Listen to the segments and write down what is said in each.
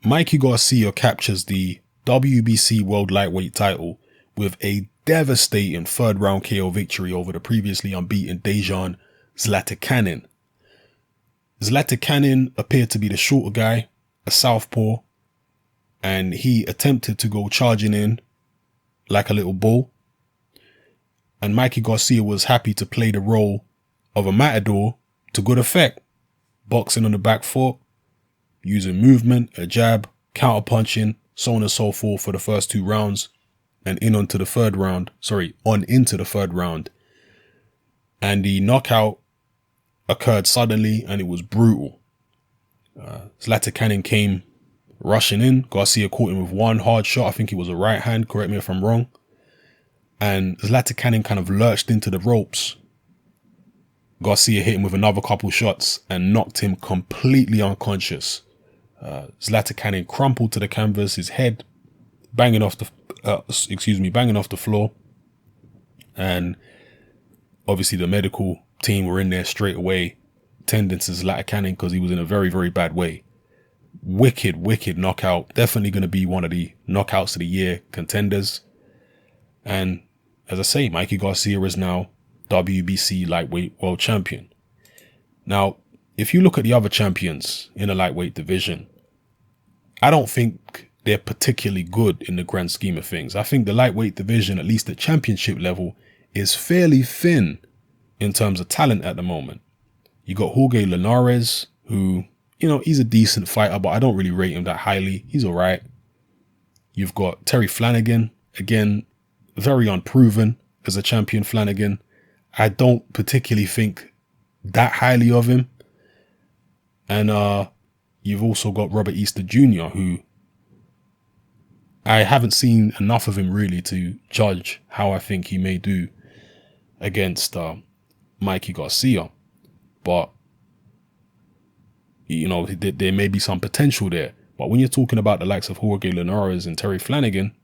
Mikey Garcia captures the WBC World Lightweight title with a devastating third round KO victory over the previously unbeaten Dejan Zlaticanin. Zlaticanin appeared to be the shorter guy, a southpaw, and he attempted to go charging in like a little bull. And Mikey Garcia was happy to play the role of a matador to good effect, boxing on the back foot, using movement, a jab, counter-punching, so on and so forth for the first 2 rounds, and on into the third round. And the knockout occurred suddenly, and it was brutal. Zlaticanin came rushing in. Garcia caught him with one hard shot. I think it was a right hand, correct me if I'm wrong. And Zlaticanin kind of lurched into the ropes. Garcia hit him with another couple shots and knocked him completely unconscious. Zlaticanin crumpled to the canvas, his head banging off the floor. And obviously the medical team were in there straight away, tending to Zlaticanin because he was in a very, very bad way. Wicked, wicked knockout. Definitely going to be one of the knockouts of the year contenders. And as I say, Mikey Garcia is now WBC lightweight world champion. Now, if you look at the other champions in the lightweight division, I don't think they're particularly good in the grand scheme of things. I think the lightweight division, at least at championship level, is fairly thin in terms of talent at the moment. You got Jorge Linares, who, he's a decent fighter, but I don't really rate him that highly. He's all right. You've got Terry Flanagan, again, very unproven as a champion. Flanagan, I don't particularly think that highly of him. And you've also got Robert Easter Jr., who I haven't seen enough of him really to judge how I think he may do against Mikey Garcia. But, there may be some potential there. But when you're talking about the likes of Jorge Linares and Terry Flanagan,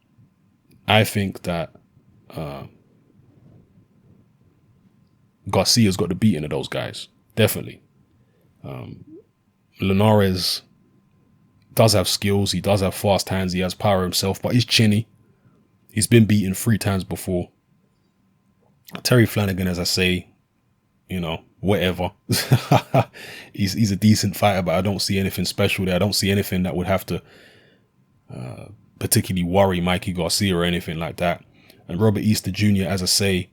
I think that Garcia's got the beating of those guys. Definitely. Linares does have skills. He does have fast hands. He has power himself, but he's chinny. He's been beaten 3 times before. Terry Flanagan, as I say, whatever. he's a decent fighter, but I don't see anything special there. I don't see anything that would have to particularly worry Mikey Garcia or anything like that. And Robert Easter Jr., as I say,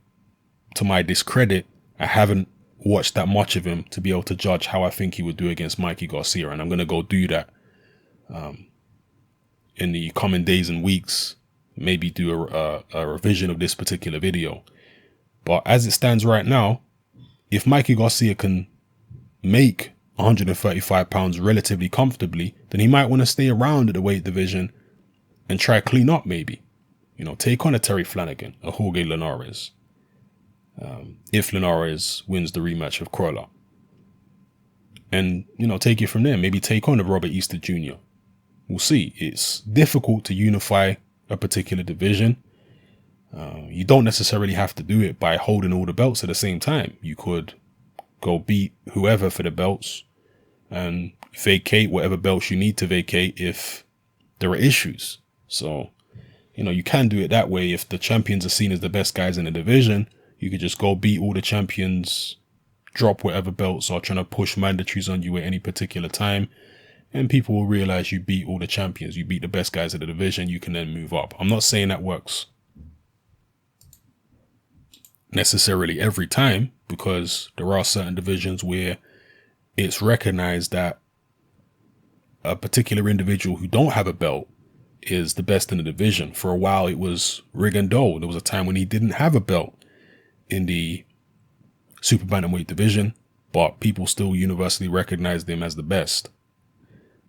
to my discredit, I haven't watched that much of him to be able to judge how I think he would do against Mikey Garcia. And I'm going to go do that in the coming days and weeks. Maybe do a revision of this particular video. But as it stands right now, if Mikey Garcia can make 135 pounds relatively comfortably, then he might want to stay around at the weight division and try clean up maybe. Take on a Terry Flanagan, a Jorge Linares. If Linares wins the rematch of Crawler. And, take it from there. Maybe take on a Robert Easter Jr. We'll see. It's difficult to unify a particular division. You don't necessarily have to do it by holding all the belts at the same time. You could go beat whoever for the belts and vacate whatever belts you need to vacate if there are issues. So, you can do it that way. If the champions are seen as the best guys in the division, you could just go beat all the champions, drop whatever belts are trying to push mandatories on you at any particular time. And people will realize you beat all the champions. You beat the best guys in the division. You can then move up. I'm not saying that works necessarily every time, because there are certain divisions where it's recognized that a particular individual who don't have a belt is the best in the division. For a while, it was Rigondeaux. There was a time when he didn't have a belt in the super bantamweight division, but people still universally recognized him as the best.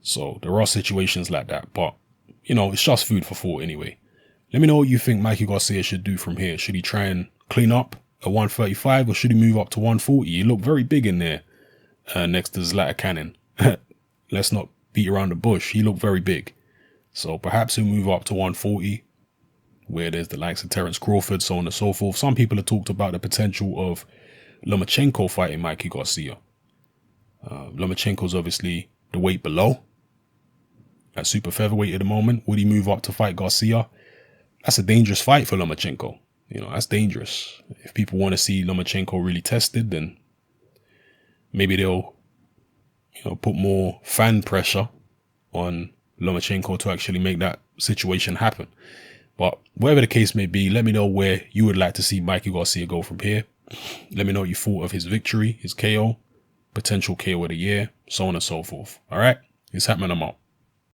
So there are situations like that, but it's just food for thought anyway. Let me know what you think Mikey Garcia should do from here. Should he try and clean up at 135 or should he move up to 140? He looked very big in there next to Zlaticanin. Let's not beat around the bush. He looked very big. So perhaps he'll move up to 140, where there's the likes of Terence Crawford, so on and so forth. Some people have talked about the potential of Lomachenko fighting Mikey Garcia. Lomachenko's obviously the weight below. at super featherweight at the moment. Would he move up to fight Garcia? That's a dangerous fight for Lomachenko. You know, that's dangerous. If people want to see Lomachenko really tested, then maybe they'll, put more fan pressure on Lomachenko to actually make that situation happen. But whatever the case may be, let me know where you would like to see Mikey Garcia go from here. Let me know what you thought of his victory, his KO, potential KO of the year, so on and so forth. All right? It's happening. I'm out.